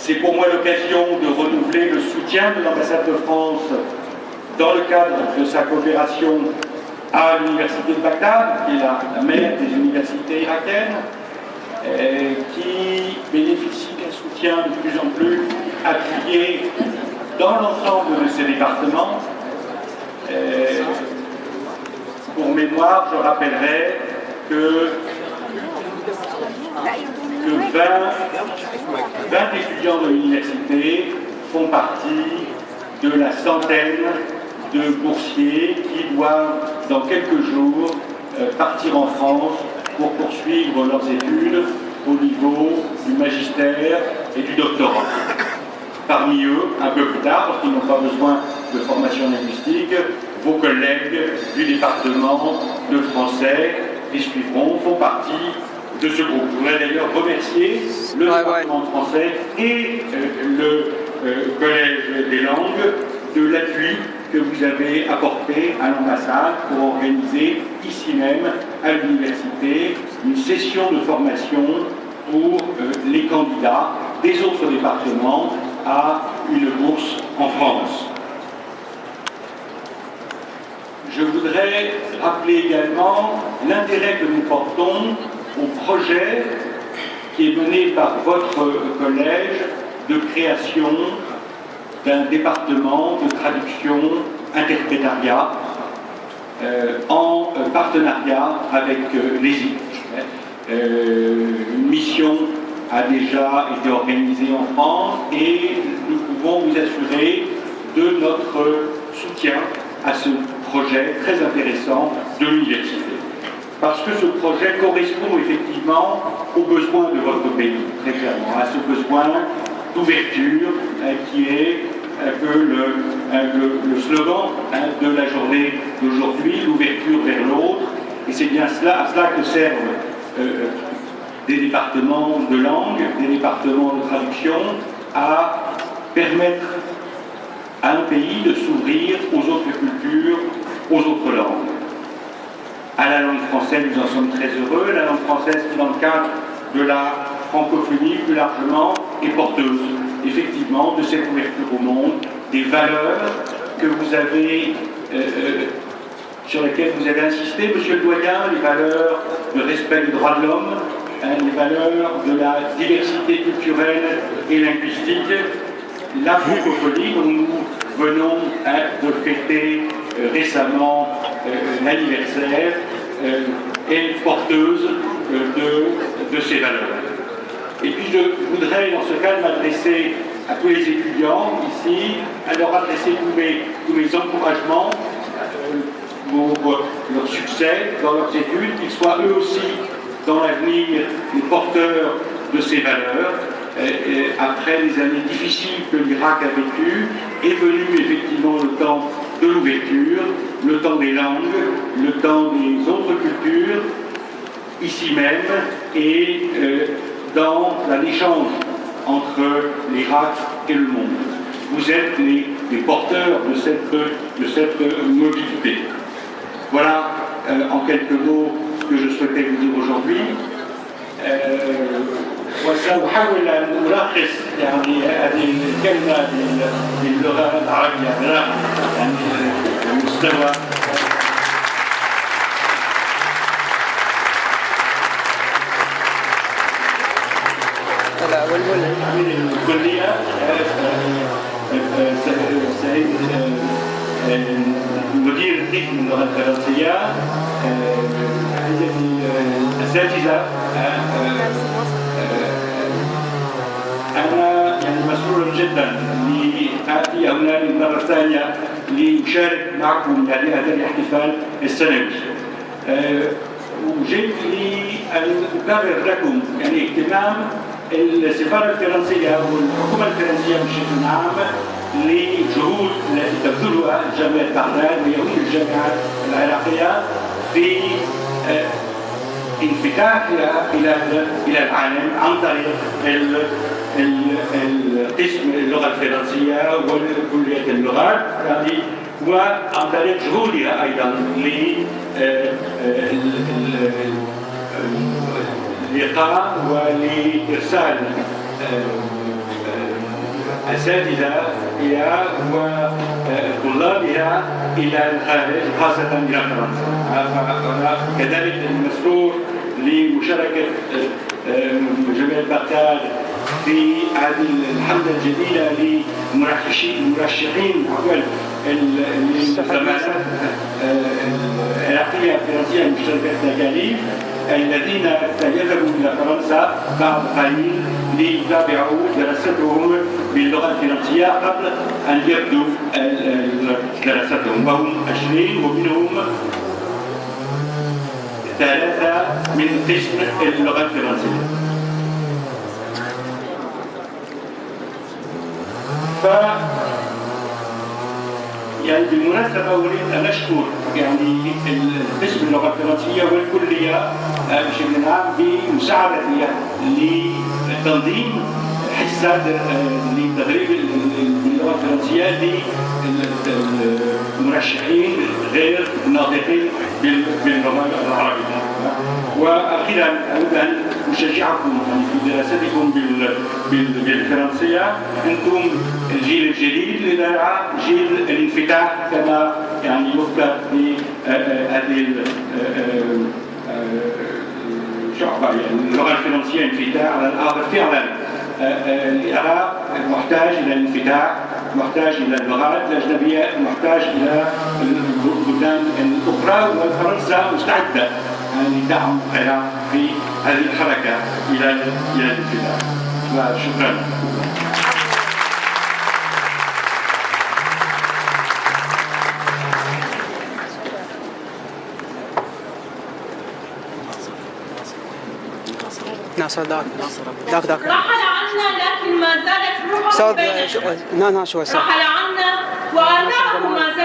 C'est pour moi l'occasion de renouveler le soutien de l'ambassade de France dans le cadre de sa coopération à l'université de Bagdad, qui est la mère des universités irakiennes, qui bénéficie d'un soutien de plus en plus appuyé dans l'ensemble de ces départements. Pour mémoire, je rappellerai que 20 étudiants de l'université font partie de la centaine de boursiers qui doivent, dans quelques jours, partir en France pour poursuivre leurs études au niveau du magistère et du doctorat. Parmi eux, un peu plus tard, parce qu'ils n'ont pas besoin de formation linguistique, vos collègues du département de français qui suivront font partie de ce groupe. Je voudrais d'ailleurs remercier le département de français et le collège des langues de l'appui que vous avez apporté à l'ambassade pour organiser ici même à l'université une session de formation pour les candidats des autres départements à une bourse en France. Je voudrais rappeler également l'intérêt que nous portons au projet qui est mené par votre collège de création d'un département de traduction interprétariat en partenariat avec l'ESI. Une mission a déjà été organisée en France et nous pouvons vous assurer de notre soutien à ce projet très intéressant de l'université. Parce que ce projet correspond effectivement aux besoins de votre pays, très clairement, à ce besoin d'ouverture qui est un peu le slogan de la journée d'aujourd'hui, l'ouverture vers l'autre. Et c'est bien à cela que servent des départements de langue, des départements de traduction, à permettre à un pays de s'ouvrir aux autres cultures, aux autres langues. À la langue française, nous en sommes très heureux. La langue française qui, dans le cadre de la francophonie, plus largement, est porteuse, effectivement, de cette ouverture au monde, des valeurs que vous avez, sur lesquelles vous avez insisté, monsieur le doyen, les valeurs de respect des droits de l'homme, les valeurs de la diversité culturelle et linguistique, la francophonie dont nous venons de fêter récemment l'anniversaire, est porteuse de ces valeurs. Et puis je voudrais dans ce cas m'adresser à tous les étudiants ici, à leur adresser tous mes encouragements pour leur succès dans leurs études, qu'ils soient eux aussi dans l'avenir les porteurs de ces valeurs. Après les années difficiles que l'Irak a vécues, est venu effectivement le temps de l'ouverture, le temps des langues, le temps des autres cultures, ici même, et dans l'échange entre l'Irak et le monde. Vous êtes les porteurs de cette mobilité. Voilà en quelques mots ce que je souhaitais vous dire aujourd'hui. وسأحاول أن ألخص يعني هذه الكلمة باللغة العربية على المستوى الكلية سعيد مدير القسم اللغة الفرنسية الأساتذة أنا يعني مسرور جدا لآتي هنا للمرة الثانية لأشارك معكم يعني هذا الاحتفال السنوي. وجئت لأن أكرر لكم يعني اهتمام السفارة الفرنسية والحكومة الفرنسية بشكل عام لجهود التي تبذلها جامعة بغداد ويوم الجامعات العراقية في انفتاحها إلى العالم عن طريق قسم اللغة الفرنسية وكلية اللغات وعن طريق جهودها أيضا للقاء ولإرسال أساتذتها وطلابها إلى الخارج خاصة إلى فرنسا. كذلك المسرور لمشاركة جمعية بغداد في هذه الحملة الجديدة للمرشحين للزمالات العراقية الفرنسية المشتركة التكاليف الذين يذهبوا إلى فرنسا بعد قليل ليتابعوا دراستهم باللغة الفرنسية قبل أن يبدوا دراستهم، وهم 20 ومنهم 3 من قسم اللغة الفرنسية. يعني بالمناسبة أريد أن أشكر يعني قسم اللغة الفرنسية والكلية بشكل عام بمساعدتي لتنظيم حصة لتدريب اللغة الفرنسية للمرشحين غير الناطقين باللغة العربية. وأخيرا أود أن أشجعكم في دراستكم بالفرنسية. أنتم الجيل الجديد للإذاعة، جيل الانفتاح كما يعني يذكر في هذه الشعبة. يعني اللغة الفرنسية انفتاح على الآخر. فعلا العراق محتاج إلى الانفتاح، محتاج إلى اللغات الأجنبية، محتاج إلى البلدان الأخرى، وفرنسا مستعدة لدعم العراق في هذه الحركة إلى الانفتاح. شكرا. ناصر داك رحل عنا لكن ما زالت روحه بيننا. شوي رحل عنا وآثاره ما زالت